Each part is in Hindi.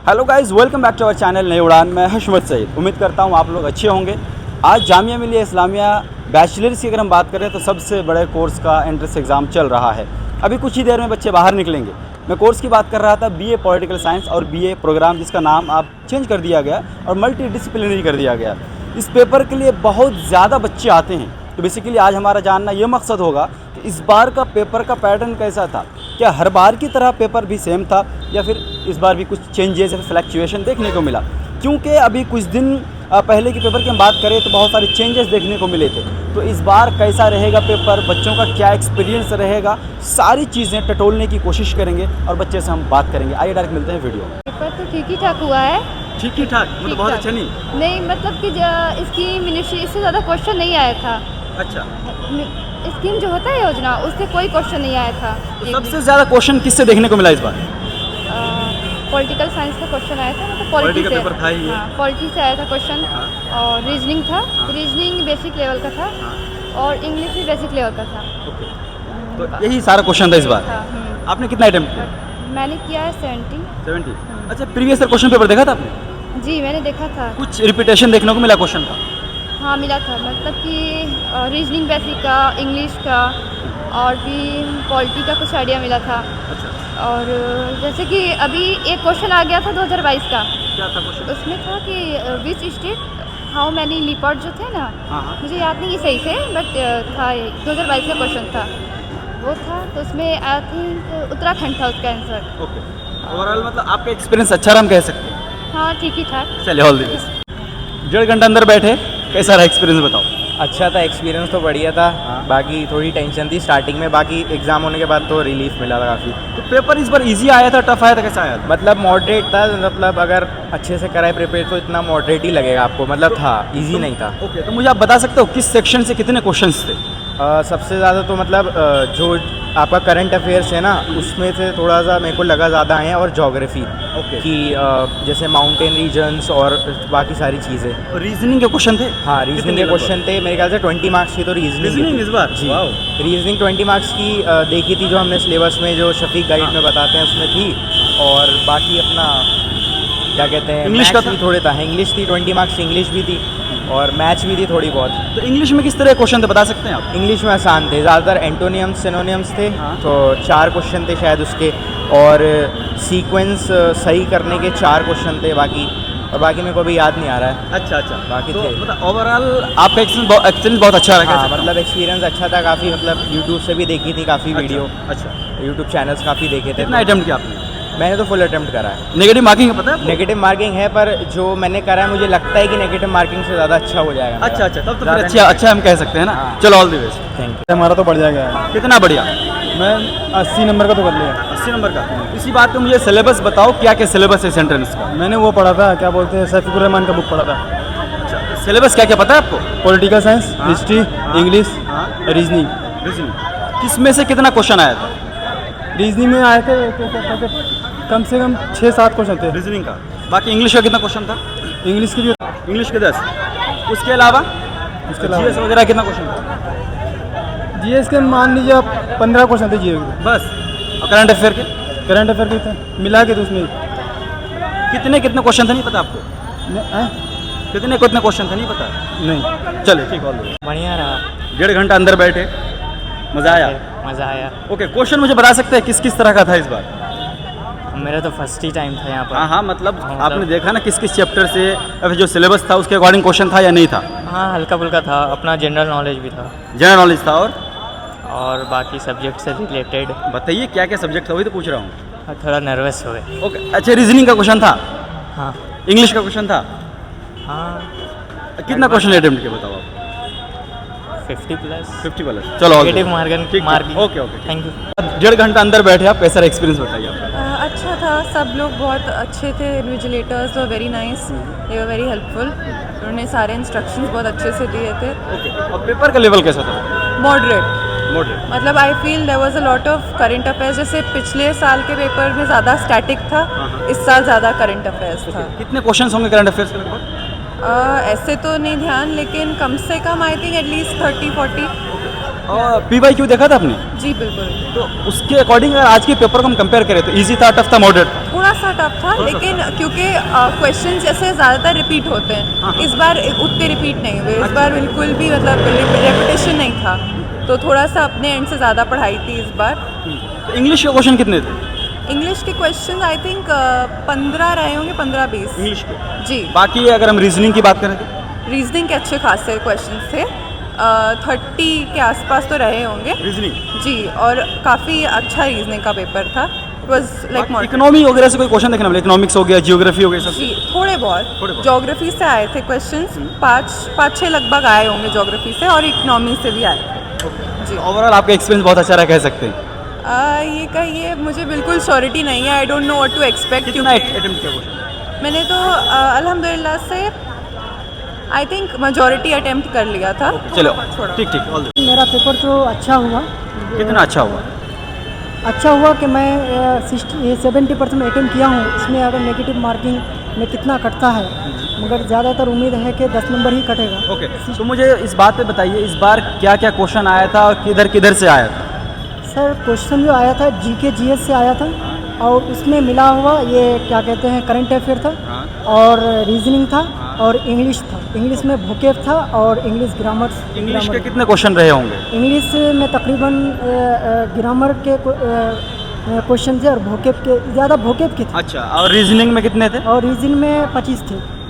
Hello guys, welcome back to our channel Nai Udaan. मैं हशमत सईद। उम्मीद करता हूँ आप लोग अच्छे होंगे। आज जामिया मिलिया इस्लामिया बैचलर्स की अगर हम बात करें तो सबसे बड़े कोर्स का एंट्रेंस एग्ज़ाम चल रहा है। अभी कुछ ही देर में बच्चे बाहर निकलेंगे। मैं कोर्स की बात कर रहा था, बीए पॉलिटिकल साइंस और बीए प्रोग्राम, जिसका नाम आप चेंज कर दिया गया और मल्टी डिसिप्लिनरी कर दिया गया। इस पेपर के लिए बहुत ज़्यादा बच्चे आते हैं, तो बेसिकली आज हमारा जानना ये मकसद होगा कि इस बार का पेपर का पैटर्न कैसा था। क्या हर बार की तरह पेपर भी सेम था या फिर इस बार भी कुछ चेंजेस या फ्लैक्चुएशन देखने को मिला? क्योंकि अभी कुछ दिन पहले के पेपर की हम बात करें तो बहुत सारे चेंजेस देखने को मिले थे। तो इस बार कैसा रहेगा पेपर, बच्चों का क्या एक्सपीरियंस रहेगा, सारी चीज़ें टटोलने की कोशिश करेंगे और बच्चे से हम बात करेंगे। आइए डायरेक्ट मिलते हैं वीडियो में। पेपर तो ठीक ही ठाक हुआ है। ठीक ही ठाक मतलब बहुत अच्छा नहीं मतलब कि इसकी मिनिस्ट्री इससे ज़्यादा क्वेश्चन नहीं आया था। अच्छा, स्कीम जो होता है योजना, उससे कोई क्वेश्चन नहीं आया था। तो सबसे ज़्यादा क्वेश्चन किससे देखने को मिला इस बार? पॉलिटिकल साइंस का क्वेश्चन आया था, मतलब पॉलिटी का पेपर था ही। हाँ, पॉलिटी से आया था क्वेश्चन। और रीजनिंग था। रीजनिंग बेसिक लेवल का था और इंग्लिश भी बेसिक लेवल का था। तो यही सारा क्वेश्चन था इस बार। आपने कितना अटेम्प्ट किया? मैंने किया है 70। अच्छा, प्रीवियस ईयर क्वेश्चन पेपर देखा था आपने? जी, मैंने देखा था। कुछ रिपीटेशन देखने को मिला क्वेश्चन का? हाँ, मिला था। मतलब कि रीजनिंग बेसिक का, इंग्लिश का और भी पॉलिटी का कुछ आइडिया मिला था। अच्छा, और जैसे कि अभी एक क्वेश्चन आ गया था 2022 का। क्या था क्वेश्चन? उसमें था कि which state how many leopard जो थे ना, हाँ। मुझे याद नहीं सही से, बट था 2022 का क्वेश्चन था वो था। तो उसमें आई थिंक उत्तराखंड था उसका आंसर। ओके, ओवरऑल मतलब आपका एक्सपीरियंस अच्छा रहा हम कह सकते हैं? हाँ, ठीक ही ठाक। चलिए, ऑल द बेस्ट। 1.5 घंटा अंदर बैठे, कैसा रहा एक्सपीरियंस बताओ? अच्छा था, एक्सपीरियंस तो बढ़िया था। बाकी थोड़ी टेंशन थी स्टार्टिंग में, बाकी एग्ज़ाम होने के बाद तो रिलीफ मिला था काफ़ी। तो पेपर इस बार इजी आया था, टफ आया था, कैसा आया था? मतलब मॉडरेट था। मतलब अगर अच्छे से कराए प्रिपेयर तो इतना मॉडरेट ही लगेगा आपको। मतलब था, इजी नहीं था। ओके, तो मुझे आप बता सकते हो किस सेक्शन से कितने क्वेश्चंस थे? सबसे ज़्यादा तो मतलब जो आपका करंट अफेयर्स है ना, उसमें से थोड़ा सा मेरे को लगा ज़्यादा आए हैं। और जोग्राफी कि जैसे माउंटेन रीजन्स और बाकी सारी चीज़ें। रीजनिंग के क्वेश्चन थे? हाँ, रीजनिंग के क्वेश्चन थे। मेरे ख्याल से 20 मार्क्स की तो रीजनिंग इस बार जी। रीजनिंग 20 मार्क्स की देखी थी, जो हमने सिलेबस में जो शफीक गाइड में बताते हैं उसमें थी। और बाकी अपना क्या कहते हैं, इंग्लिश का भी थोड़े था। इंग्लिश थी 20 मार्क्स, इंग्लिश भी थी और मैथ्स भी थी थोड़ी बहुत। तो इंग्लिश में किस तरह क्वेश्चन थे बता सकते हैं आप? इंग्लिश में आसान थे, ज़्यादातर एंटोनियम्स सिनोनियम्स थे। तो 4 क्वेश्चन थे शायद उसके, और सीक्वेंस सही करने के 4 क्वेश्चन थे। बाकी मेरे को अभी याद नहीं आ रहा है। अच्छा, बाकी तो थे। मतलब ओवरऑल आपका एक्सपीरियंस बहुत अच्छा रहा? हाँ, मतलब एक्सपीरियंस अच्छा था काफ़ी। मतलब यूट्यूब से भी देखी थी काफ़ी वीडियो। अच्छा, यूट्यूब चैनल्स काफ़ी देखे थे। कितना अटेम्प्ट किया आपने? मैंने तो फुल अटेम्प्ट करा है। नेगेटिव मार्किंग है, पता है? नेगेटिव मार्किंग है, पर जो मैंने करा है मुझे लगता है कि नेगेटिव मार्किंग से ज़्यादा अच्छा हो जाएगा। अच्छा, तब तो फिर अच्छा हम कह सकते हैं ना। हाँ। चलो, all the best. Thank you. हमारा तो बढ़ जाएगा। कितना बढ़िया? मैं 80 नंबर का तो कर लिया। 80 नंबर का। इसी बात पे मुझे सिलेबस बताओ, क्या क्या सिलेबस है इस एंट्रेंस का? मैंने वो पढ़ा था, क्या बोलते हैं, सैफुर रहमान का बुक पढ़ा था। अच्छा, सिलेबस क्या क्या पता है आपको? पॉलिटिकल साइंस, हाँ। हिस्ट्री, हाँ। इंग्लिश, हाँ। रीजनिंग। किस में से कितना क्वेश्चन आया था? रीजनिंग में आए थे कम से कम 6-7 क्वेश्चन थे। रीजनिंग का। बाकी इंग्लिश का कितना क्वेश्चन था? इंग्लिश की भी। इंग्लिश के 10। उसके अलावा जीएस वगैरह कितना क्वेश्चन था? जीएस के मान लीजिए आप 15 क्वेश्चन थे जीएस के। बस। और करंट अफेयर के? करंट अफेयर के थे मिला के, तो उसमें कितने क्वेश्चन थे नहीं पता आपको? कितने क्वेश्चन थे नहीं पता? नहीं। चलिए, ठीक है। बढ़िया रहा। 1.5 घंटा अंदर बैठे, मज़ा आया? मज़ा आया। ओके, क्वेश्चन मुझे बता सकते हैं किस किस तरह का था इस बार? मेरा तो फर्स्ट ही टाइम था यहाँ पर। हाँ, मतलब आपने देखा ना किस किस चैप्टर से, अभी जो सिलेबस था उसके अकॉर्डिंग क्वेश्चन था या नहीं था? हाँ, हल्का फुल्का था। अपना जनरल नॉलेज भी था जनरल नॉलेज था। और बाकी सब्जेक्ट से रिलेटेड। बताइए क्या क्या सब्जेक्ट था, वही तो पूछ रहा हूँ। थोड़ा नर्वस हो गए। ओके, अच्छा, रीजनिंग का क्वेश्चन था? हाँ। इंग्लिश का क्वेश्चन था? हाँ। कितना क्वेश्चन अटेम्प्ट किया बताओ आप? 50 प्लस। 50 प्लस। चलो, negative marking. Okay. Thank you. 1.5 घंटा अंदर बैठे आप, कैसा एक्सपीरियंस बताइए आपका? अच्छा था, सब लोग बहुत अच्छे थे। Invigilators were very nice, they were very helpful. उन्होंने सारे इंस्ट्रक्शंस बहुत अच्छे से दिए थे। ओके, और पेपर का लेवल कैसा था? मॉडरेट। मतलब I feel there was a lot of current affairs. जैसे पिछले साल के पेपर में ज़्यादा स्टैटिक था, इस साल ज़्यादा करंट अफेयर्स था। कितने क्वेश्चन होंगे करंट अफेयर्स के लगभग? ऐसे तो नहीं ध्यान, लेकिन कम से कम आई थिंक एटलीस्ट 30-40। और PYQ देखा था आपने? जी बिल्कुल। तो उसके अकॉर्डिंग अगर आज के पेपर को हम कंपेयर करें तो इजी था, टफ था, मॉडरेट था? थोड़ा सा टफ था, लेकिन क्योंकि क्वेश्चन जैसे ज़्यादातर रिपीट होते हैं, इस बार उतने रिपीट नहीं हुए। इस बार बिल्कुल भी मतलब रेपिटेशन नहीं था, तो थोड़ा सा अपने एंड से ज़्यादा पढ़ाई थी इस बार। तो इंग्लिश के क्वेश्चन कितने थे? इंग्लिश के क्वेश्चन आई थिंक 15 रहे होंगे, 15-20 इंग्लिश के। जी। बाकी अगर हम रीजनिंग की बात करें तो रीजनिंग के अच्छे खासे क्वेश्चन थे, 30 के आसपास तो रहे होंगे रीजनिंग। जी, और काफ़ी अच्छा रीजनिंग का पेपर था। इट वॉज लाइक इकोनॉमी वगैरह से कोई क्वेश्चन देखना, इकोनॉमिक्स हो गया, जियोग्राफी हो गया, सब जी, थोड़े बहुत ज्योग्राफी से आए थे क्वेश्चंस, 5-6 लगभग आए होंगे ज्योग्राफी से, और इकोनॉमी से भी आए थे जी। ओवरऑल आपका एक्सपीरियंस बहुत अच्छा रहा कह सकते हैं। ये कहिए, मुझे बिल्कुल श्योरिटी नहीं है, I don't know what to expect. कितना अटेम्प्ट किया क्वेश्चन? मैंने तो अल्हम्दुलिल्लाह से आई थिंक मेजॉरिटी अटेम्प्ट कर लिया था। चलो थोड़ा ठीक ठीक, ऑल मेरा पेपर तो अच्छा हुआ। कितना अच्छा हुआ? अच्छा हुआ कि मैं 70% अटेम्प्ट किया हूँ। इसमें अगर नेगेटिव मार्किंग में कितना कटता है, मगर ज़्यादातर उम्मीद है कि 10 नंबर ही कटेगा। ओके, तो मुझे इस बात पे बताइए, इस बार क्या क्या क्वेश्चन आया था और किधर किधर से आया था? सर क्वेश्चन जो आया था जीके जीएस से आया था, और उसमें मिला हुआ ये क्या कहते हैं करंट अफेयर था, और रीजनिंग था, और इंग्लिश था। इंग्लिश में वोकेब था और इंग्लिश ग्रामर। इंग्लिश के कितने क्वेश्चन रहे होंगे? इंग्लिश में तकरीबन ग्रामर के क्वेश्चन थे, और वोकेब के ज़्यादा वोकेब के थे। अच्छा, और रीजनिंग में कितने थे? और रीजनिंग में 25 थे।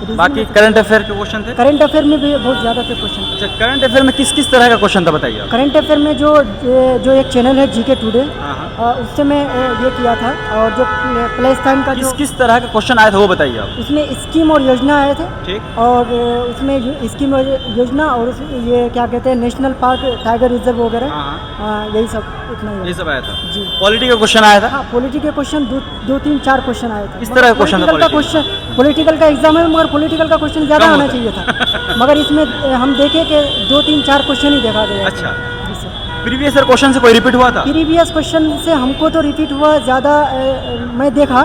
बाकी करंट अफेयर के क्वेश्चन थे? करंट अफेयर में भी बहुत ज़्यादा थे क्वेश्चन। अच्छा, करंट अफेयर में किस किस तरह का क्वेश्चन था बताइए आप? करंट अफेयर में जो एक चैनल है जीके टुडे, उससे मैं ये किया था, और जो प्लेस टाइम का किस किस तरह का क्वेश्चन आया था वो बताइए आप। उसमें स्कीम और योजना आए थे। ठीक। और उसमें स्कीम और योजना, और ये क्या कहते हैं नेशनल पार्क, टाइगर रिजर्व वगैरह, यही सब इतना ही ये सब आया था जी। पॉलिटी का क्वेश्चन आया था? हाँ, पॉलिटी के क्वेश्चन 2-3-4 क्वेश्चन आए थे। किस तरह का क्वेश्चन था? पॉलिटिकल का एग्जाम है, मगर पॉलिटिकल का क्वेश्चन ज़्यादा आना चाहिए था, मगर इसमें हम देखे कि 2-3-4 क्वेश्चन ही देखा गया। अच्छा, प्रीवियस ईयर क्वेश्चन से कोई रिपीट हुआ था? प्रीवियस क्वेश्चन से हमको तो रिपीट हुआ ज़्यादा। मैं देखा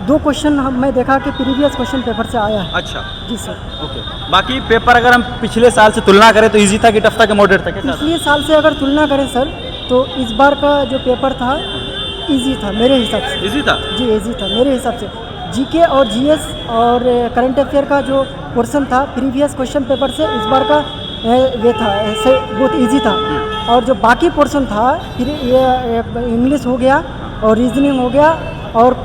2 क्वेश्चन मैं देखा कि प्रीवियस क्वेश्चन पेपर से आया है। अच्छा जी सर। ओके, बाकी पेपर अगर हम पिछले साल से तुलना करें तो इजी था कि टफ था कि मॉडरेट था? कैसा था? पिछले साल से अगर तुलना करें सर, तो इस बार का जो पेपर था इजी था मेरे हिसाब से। इजी था जी, इजी था मेरे हिसाब से। जीके और जीएस और करंट अफेयर का जो पोर्शन था प्रीवियस क्वेश्चन पेपर से इस बार का ये था, ऐसे बहुत इजी था। और जो बाकी पोर्शन था, फिर ये इंग्लिश हो गया और रीजनिंग हो गया, और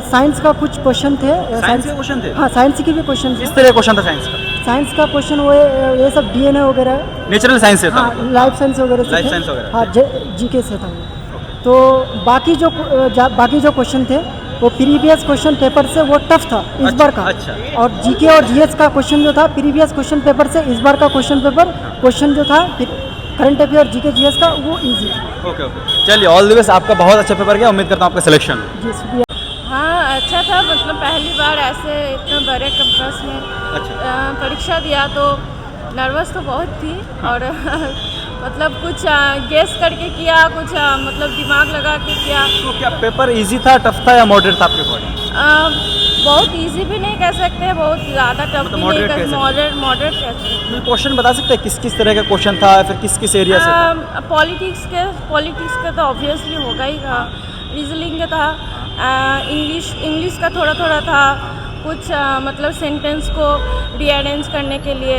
साइंस का कुछ क्वेश्चन थे। साइंस के क्वेश्चन थे? हाँ, साइंस के भी क्वेश्चन थे। किस तरह क्वेश्चन था साइंस का? साइंस का क्वेश्चन वो ये सब डीएनए वगैरह, नेचुरल साइंस से था? हाँ, लाइफ साइंस वगैरह से लाइफ थे। साइंस वगैरह? हाँ, जीके से था वो। तो बाकी जो क्वेश्चन थे वो प्रीवियस क्वेश्चन पेपर से वो टफ था इस बार का। अच्छा। और जीके और जीएस का क्वेश्चन जो था प्रीवियस क्वेश्चन पेपर से इस बार का क्वेश्चन जो था करंट अफेयर जीके जीएस का, वो इजी था। ओके ओके, चलिए ऑल द बेस्ट। आपका बहुत अच्छा पेपर गया, उम्मीद करता हूँ आपका सिलेक्शन हो। जी शुक्रिया। हाँ, अच्छा था। मतलब पहली बार ऐसे इतना बड़े कैंपस में परीक्षा दिया, तो नर्वस तो बहुत थी, और मतलब कुछ गेस करके किया, कुछ मतलब दिमाग लगा के किया। तो क्या पेपर इजी था, टफ था, या मॉडरेट था आपके अकॉर्डिंग? बहुत इजी भी नहीं कह सकते, बहुत ज़्यादा टफ भी नहीं moderate कह कह सकते, मॉडरेट कह सकते। क्वेश्चन बता सकते हैं किस किस तरह का क्वेश्चन था, फिर किस किस एरिया से था? पॉलिटिक्स का तो ऑब्वियसली होगा ही था, रीजनिंग का था, इंग्लिश का थोड़ा थोड़ा था, कुछ मतलब सेंटेंस को रीअरेंज करने के लिए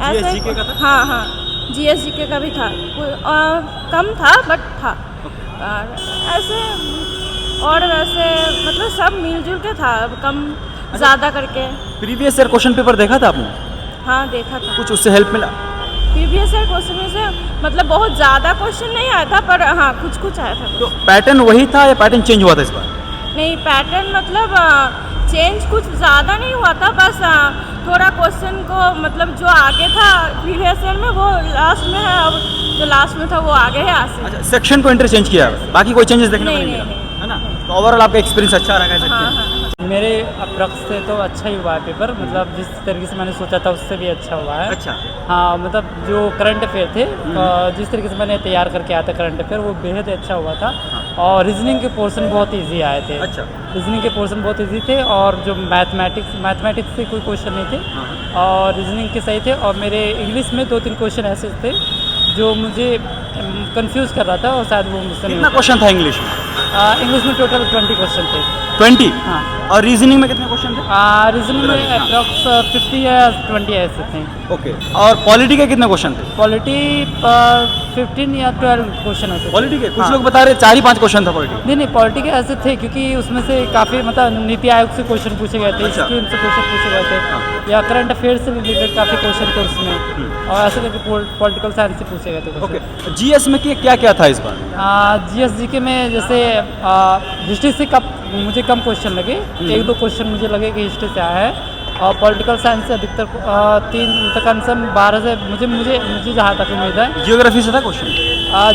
ऐसे। GS का था? हाँ हाँ, GS का भी था, कम था बट था। और ऐसे और वैसे मतलब सब मिलजुल के था, कम ज़्यादा करके। प्रीवियस ईयर क्वेश्चन पेपर देखा था आपने? हाँ, देखा था। कुछ उससे हेल्प मिला? प्रीवियस ईयर क्वेश्चन में से मतलब बहुत ज़्यादा क्वेश्चन नहीं आया था, पर हाँ कुछ आया था। तो पैटर्न वही था या पैटर्न चेंज हुआ था इस बार? नहीं, पैटर्न मतलब चेंज कुछ ज़्यादा नहीं हुआ था, बस थोड़ा क्वेश्चन को मतलब जो आगे था प्रीवियस ईयर में वो लास्ट में है, अब जो लास्ट में था वो आगे है आज से। अच्छा, सेक्शन को इंटरचेंज किया है, बाकी कोई चेंजेस देखने को नहीं, नहीं मिला, नहीं, है ना? तो ओवरऑल आपका एक्सपीरियंस अच्छा रहा कह सकते हाँ हैं? हाँ। मेरे अप्रॉक्स से तो अच्छा ही हुआ है पेपर, मतलब जिस तरीके से मैंने सोचा था उससे भी अच्छा हुआ है। अच्छा। हाँ, मतलब जो करंट अफेयर थे, जिस तरीके से मैंने तैयार करके आया था करंट अफेयर, वो बेहद अच्छा हुआ था। और रीजनिंग के पोर्शन बहुत इजी आए थे। अच्छा। रीजनिंग के पोर्शन बहुत इजी थे, और जो मैथमेटिक्स से कोई क्वेश्चन नहीं थे, और रीजनिंग के सही थे। और मेरे इंग्लिश में 2-3 क्वेश्चन ऐसे थे जो मुझे कंफ्यूज कर रहा था और शायद वो मुझसे कितना क्वेश्चन था इंग्लिश में? इंग्लिश में टोटल 20 क्वेश्चन थे। 20? हाँ। और रीजनिंग में कितने क्वेश्चन थे? रीजनिंग में अप्रॉक्स 50 या 20 ऐसे थे। ओके। और पॉलिटी के कितने क्वेश्चन थे? पॉलिटी 15 या 12 क्वेश्चन ऐसे थे। पॉलिटी के कुछ हाँ। लोग बता रहे 4 ही 5 क्वेश्चन था पॉलिटी। नहीं पॉलिटी के ऐसे थे क्योंकि उसमें से काफ़ी मतलब नीति आयोग से क्वेश्चन पूछे गए थे, अच्छा। स्कीम से क्वेश्चन पूछे गए थे, या करंट अफेयर्स से रिलेटेड काफ़ी क्वेश्चन थे उसमें, और ऐसे करके पॉलिटिकल साइंस से पूछे गए थे ओके। क्वेश्चन। जीएस में क्या क्या था इस बार? जीएसजीके में जैसे हिस्ट्री से मुझे कम क्वेश्चन लगे, 1-2 क्वेश्चन मुझे लगे कि हिस्ट्री से आया है, और पॉलिटिकल साइंस से अधिकतर 3 तक आंसर 12 से मुझे जहाँ तक उम्मीद है। जियोग्राफी से था क्वेश्चन?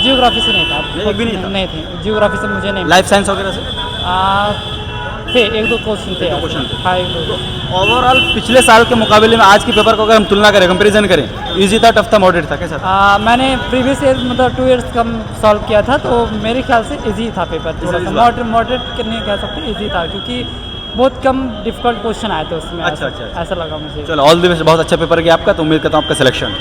जियोग्राफी से नहीं था। एक भी नहीं था? नहीं थे, जियोग्राफी से मुझे नहीं। लाइफ साइंस वगैरह से थे 1-2 क्वेश्चन थे। क्वेश्चन थे। हाँ 1-2। ओवरऑल पिछले साल के मुकाबले में आज के पेपर को अगर हम तुलना करें, कंपैरिजन करें, इजी था, टफ था, मॉडरेट था, कैसा था? मैंने प्रीवियस ईयर मतलब 2 इयर्स कम सॉल्व किया था, तो मेरे ख्याल से इजी था पेपर, थोड़ा सा मॉडरेट नहीं कह सकते, इजी था क्योंकि बहुत कम डिफिकल्ट क्वेश्चन आए थे उसमें। अच्छा। ऐसा लगा मुझे। चलो ऑल द बेस्ट, बहुत अच्छा पेपर गया आपका, तो उम्मीद करता हूँ आपका सिलेक्शन।